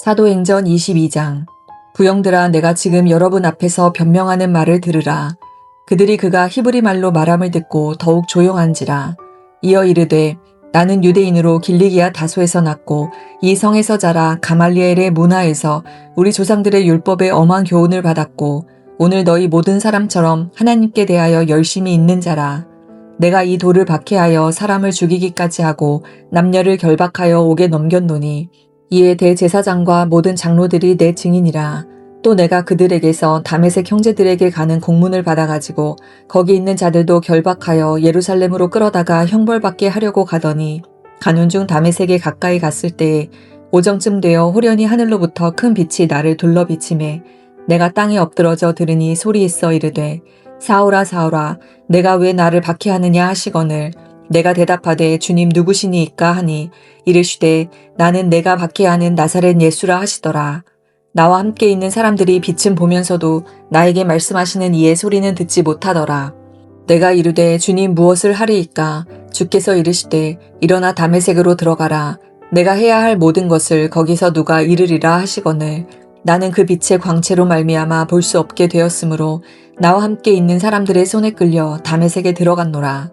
사도행전 22장. 부형들아, 내가 지금 여러분 앞에서 변명하는 말을 들으라. 그들이 그가 히브리 말로 말함을 듣고 더욱 조용한지라. 이어 이르되, 나는 유대인으로 길리기아 다소에서 났고 이 성에서 자라 가말리엘의 문화에서 우리 조상들의 율법에 엄한 교훈을 받았고 오늘 너희 모든 사람처럼 하나님께 대하여 열심히 있는 자라. 내가 이 돌을 박해하여 사람을 죽이기까지 하고 남녀를 결박하여 옥에 넘겼노니 이에 대제사장과 모든 장로들이 내 증인이라. 또 내가 그들에게서 다메섹 형제들에게 가는 공문을 받아가지고 거기 있는 자들도 결박하여 예루살렘으로 끌어다가 형벌받게 하려고 가더니 가는 중 다메섹에 가까이 갔을 때에 오정쯤 되어 호련히 하늘로부터 큰 빛이 나를 둘러비치매 내가 땅에 엎드러져 들으니 소리 있어 이르되, 사울아 사울아, 내가 왜 나를 박해하느냐 하시거늘 내가 대답하되, 주님 누구시니이까 하니 이르시되, 나는 내가 박해하는 나사렛 예수라 하시더라. 나와 함께 있는 사람들이 빛은 보면서도 나에게 말씀하시는 이의 소리는 듣지 못하더라. 내가 이르되, 주님 무엇을 하리이까? 주께서 이르시되, 일어나 다메섹으로 들어가라. 내가 해야 할 모든 것을 거기서 누가 이르리라 하시거늘 나는 그 빛의 광채로 말미암아 볼 수 없게 되었으므로 나와 함께 있는 사람들의 손에 끌려 다메섹에 들어갔노라.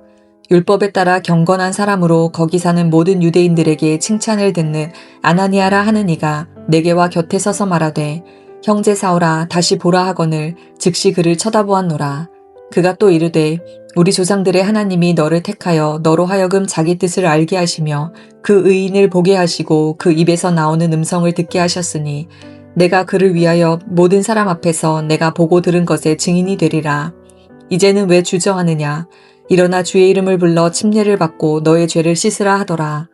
율법에 따라 경건한 사람으로 거기 사는 모든 유대인들에게 칭찬을 듣는 아나니아라 하는 이가 내게 와 곁에 서서 말하되, 형제 사울아 다시 보라 하거늘 즉시 그를 쳐다보았노라. 그가 또 이르되, 우리 조상들의 하나님이 너를 택하여 너로 하여금 자기 뜻을 알게 하시며 그 의인을 보게 하시고 그 입에서 나오는 음성을 듣게 하셨으니 내가 그를 위하여 모든 사람 앞에서 내가 보고 들은 것에 증인이 되리라. 이제는 왜 주저하느냐? 일어나 주의 이름을 불러 침례를 받고 너의 죄를 씻으라 하더라.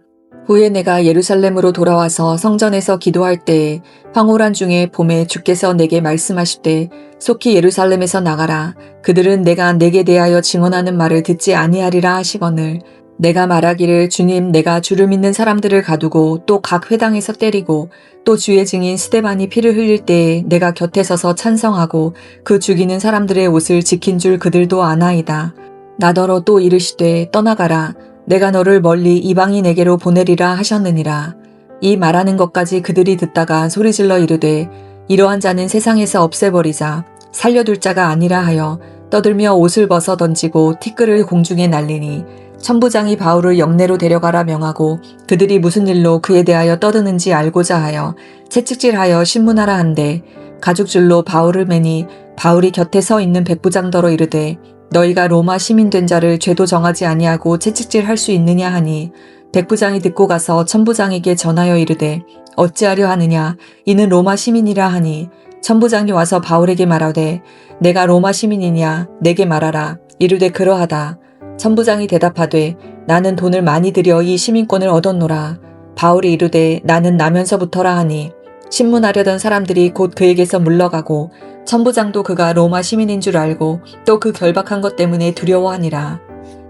후에 내가 예루살렘으로 돌아와서 성전에서 기도할 때에 황홀한 중에 봄에 주께서 내게 말씀하시되, 속히 예루살렘에서 나가라. 그들은 내가 내게 대하여 증언하는 말을 듣지 아니하리라 하시거늘 내가 말하기를, 주님 내가 주를 믿는 사람들을 가두고 또 각 회당에서 때리고 또 주의 증인 스데반이 피를 흘릴 때에 내가 곁에 서서 찬성하고 그 죽이는 사람들의 옷을 지킨 줄 그들도 아나이다. 나더러 또 이르시되, 떠나가라. 내가 너를 멀리 이방인에게로 보내리라 하셨느니라. 이 말하는 것까지 그들이 듣다가 소리질러 이르되, 이러한 자는 세상에서 없애버리자. 살려둘 자가 아니라 하여 떠들며 옷을 벗어 던지고 티끌을 공중에 날리니 천부장이 바울을 영내로 데려가라 명하고 그들이 무슨 일로 그에 대하여 떠드는지 알고자 하여 채찍질하여 신문하라 한데 가죽줄로 바울을 매니 바울이 곁에 서 있는 백부장더러 이르되, 너희가 로마 시민 된 자를 죄도 정하지 아니하고 채찍질할 수 있느냐 하니 백부장이 듣고 가서 천부장에게 전하여 이르되, 어찌하려 하느냐? 이는 로마 시민이라 하니 천부장이 와서 바울에게 말하되, 내가 로마 시민이냐? 내게 말하라. 이르되, 그러하다. 천부장이 대답하되, 나는 돈을 많이 들여 이 시민권을 얻었노라. 바울이 이르되, 나는 나면서부터라 하니 신문하려던 사람들이 곧 그에게서 물러가고 천부장도 그가 로마 시민인 줄 알고 또 그 결박한 것 때문에 두려워하니라.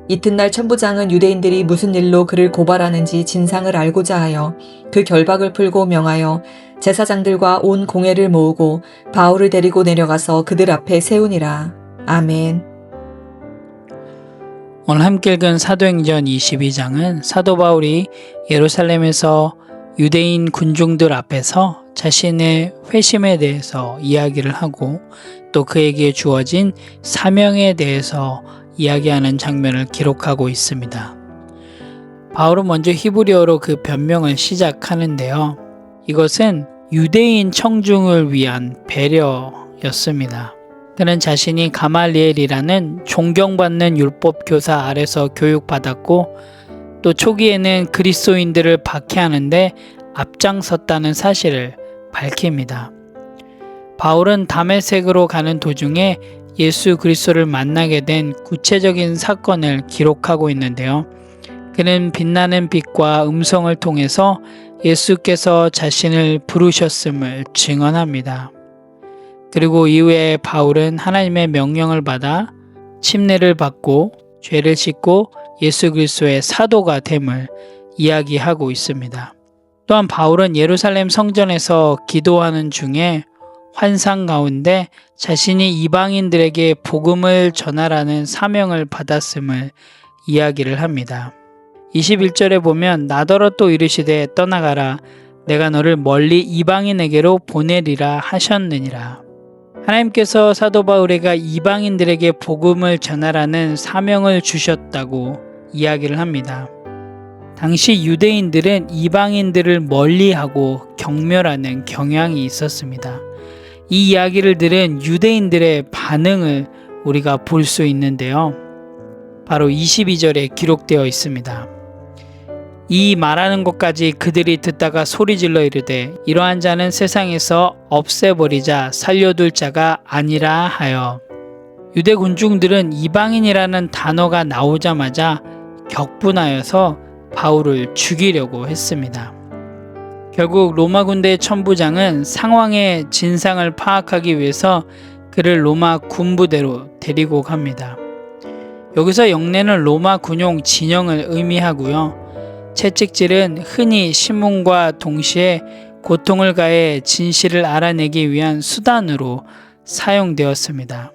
이튿날 천부장은 유대인들이 무슨 일로 그를 고발하는지 진상을 알고자 하여 그 결박을 풀고 명하여 제사장들과 온 공회를 모으고 바울을 데리고 내려가서 그들 앞에 세우니라. 아멘. 오늘 함께 읽은 사도행전 22장은 사도 바울이 예루살렘에서 유대인 군중들 앞에서 자신의 회심에 대해서 이야기를 하고 또 그에게 주어진 사명에 대해서 이야기하는 장면을 기록하고 있습니다. 바울은 먼저 히브리어로 그 변명을 시작하는데요. 이것은 유대인 청중을 위한 배려였습니다. 그는 자신이 가말리엘이라는 존경받는 율법 교사 아래서 교육받았고 또 초기에는 그리스도인들을 박해하는데 앞장섰다는 사실을 밝힙니다. 바울은 다메섹으로 가는 도중에 예수 그리스도를 만나게 된 구체적인 사건을 기록하고 있는데요. 그는 빛나는 빛과 음성을 통해서 예수께서 자신을 부르셨음을 증언합니다. 그리고 이후에 바울은 하나님의 명령을 받아 침례를 받고 죄를 씻고 예수 그리스도의 사도가 됨을 이야기하고 있습니다. 또한 바울은 예루살렘 성전에서 기도하는 중에 환상 가운데 자신이 이방인들에게 복음을 전하라는 사명을 받았음을 이야기를 합니다. 21절에 보면 나더러 또 이르시되 떠나가라. 내가 너를 멀리 이방인에게로 보내리라 하셨느니라. 하나님께서 사도 바울에게 이방인들에게 복음을 전하라는 사명을 주셨다고 이야기를 합니다. 당시 유대인들은 이방인들을 멀리하고 경멸하는 경향이 있었습니다. 이 이야기를 들은 유대인들의 반응을 우리가 볼 수 있는데요. 바로 22절에 기록되어 있습니다. 이 말하는 것까지 그들이 듣다가 소리질러 이르되 이러한 자는 세상에서 없애버리자 살려둘 자가 아니라 하여. 유대 군중들은 이방인이라는 단어가 나오자마자 격분하여서 바울을 죽이려고 했습니다. 결국 로마 군대 천부장은 상황의 진상을 파악하기 위해서 그를 로마 군부대로 데리고 갑니다. 여기서 영내는 로마 군용 진영을 의미하고요. 채찍질은 흔히 신문과 동시에 고통을 가해 진실을 알아내기 위한 수단으로 사용되었습니다.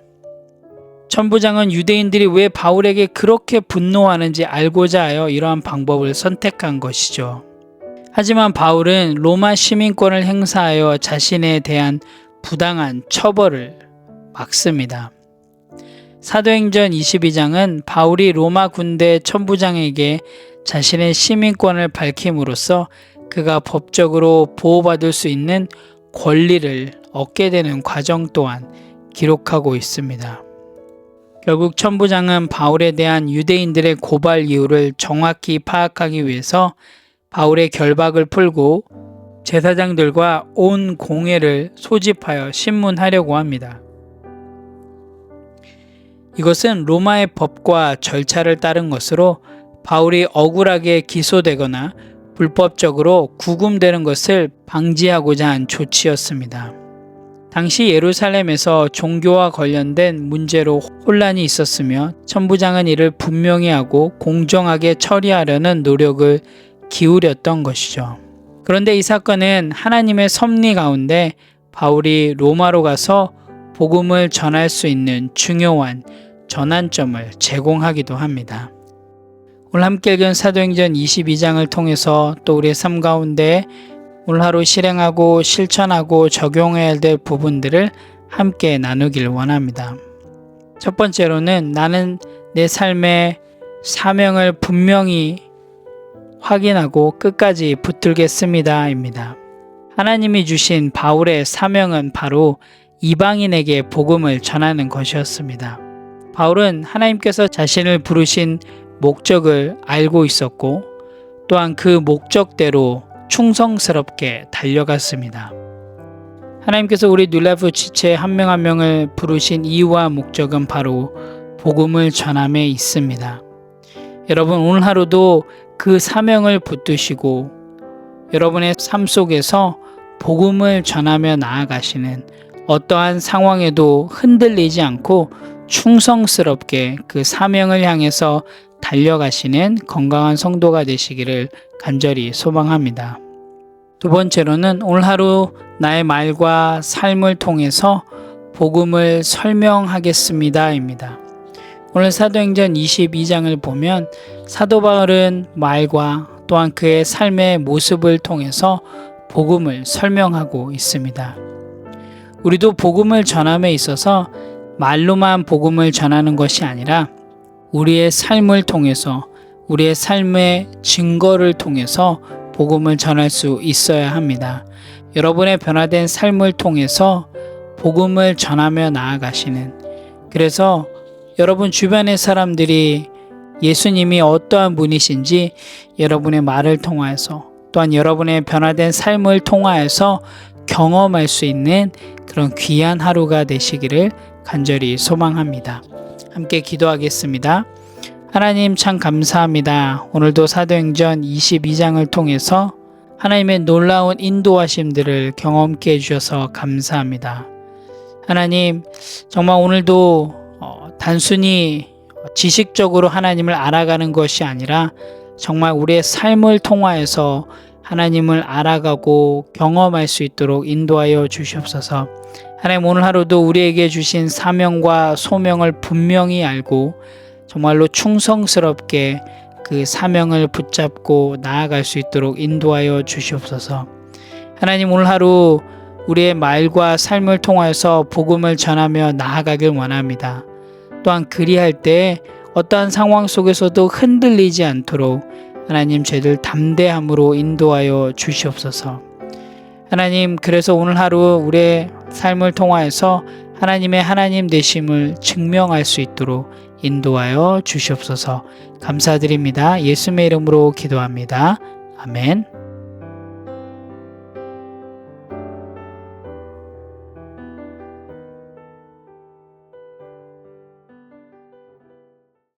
천부장은 유대인들이 왜 바울에게 그렇게 분노하는지 알고자 하여 이러한 방법을 선택한 것이죠. 하지만 바울은 로마 시민권을 행사하여 자신에 대한 부당한 처벌을 막습니다. 사도행전 22장은 바울이 로마 군대 천부장에게 자신의 시민권을 밝힘으로써 그가 법적으로 보호받을 수 있는 권리를 얻게 되는 과정 또한 기록하고 있습니다. 결국 천부장은 바울에 대한 유대인들의 고발 이유를 정확히 파악하기 위해서 바울의 결박을 풀고 제사장들과 온 공회를 소집하여 신문하려고 합니다. 이것은 로마의 법과 절차를 따른 것으로 바울이 억울하게 기소되거나 불법적으로 구금되는 것을 방지하고자 한 조치였습니다. 당시 예루살렘에서 종교와 관련된 문제로 혼란이 있었으며 천부장은 이를 분명히 하고 공정하게 처리하려는 노력을 기울였던 것이죠. 그런데 이 사건은 하나님의 섭리 가운데 바울이 로마로 가서 복음을 전할 수 있는 중요한 전환점을 제공하기도 합니다. 오늘 함께 읽은 사도행전 22장을 통해서 또 우리의 삶 가운데 오늘 하루 실행하고 실천하고 적용해야 될 부분들을 함께 나누길 원합니다. 첫 번째로는 나는 내 삶의 사명을 분명히 확인하고 끝까지 붙들겠습니다 입니다. 하나님이 주신 바울의 사명은 바로 이방인에게 복음을 전하는 것이었습니다. 바울은 하나님께서 자신을 부르신 목적을 알고 있었고 또한 그 목적대로 충성스럽게 달려갔습니다. 하나님께서 우리 뉴라이프 지체 한 명 한 명을 부르신 이유와 목적은 바로 복음을 전함에 있습니다. 여러분 오늘 하루도 그 사명을 붙드시고 여러분의 삶 속에서 복음을 전하며 나아가시는 어떠한 상황에도 흔들리지 않고 충성스럽게 그 사명을 향해서 달려가시는 건강한 성도가 되시기를 간절히 소망합니다. 두 번째로는 오늘 하루 나의 말과 삶을 통해서 복음을 설명하겠습니다 입니다. 오늘 사도행전 22장을 보면 사도 바울은 말과 또한 그의 삶의 모습을 통해서 복음을 설명하고 있습니다. 우리도 복음을 전함에 있어서 말로만 복음을 전하는 것이 아니라 우리의 삶을 통해서 우리의 삶의 증거를 통해서 복음을 전할 수 있어야 합니다. 여러분의 변화된 삶을 통해서 복음을 전하며 나아가시는, 그래서 여러분 주변의 사람들이 예수님이 어떠한 분이신지 여러분의 말을 통하여서 또한 여러분의 변화된 삶을 통하여서 경험할 수 있는 그런 귀한 하루가 되시기를 간절히 소망합니다. 함께 기도하겠습니다. 하나님 참 감사합니다. 오늘도 사도행전 22장을 통해서 하나님의 놀라운 인도하심들을 경험케 해주셔서 감사합니다. 하나님 정말 오늘도 단순히 지식적으로 하나님을 알아가는 것이 아니라 정말 우리의 삶을 통하여서 하나님을 알아가고 경험할 수 있도록 인도하여 주시옵소서. 하나님 오늘 하루도 우리에게 주신 사명과 소명을 분명히 알고 정말로 충성스럽게 그 사명을 붙잡고 나아갈 수 있도록 인도하여 주시옵소서. 하나님, 오늘 하루 우리의 말과 삶을 통하여서 복음을 전하며 나아가길 원합니다. 또한 그리할 때 어떠한 상황 속에서도 흔들리지 않도록 하나님, 저희들 담대함으로 인도하여 주시옵소서. 하나님, 그래서 오늘 하루 우리의 삶을 통하여서 하나님의 하나님 되심을 증명할 수 있도록 인도하여 주시옵소서. 감사드립니다. 예수님의 이름으로 기도합니다. 아멘.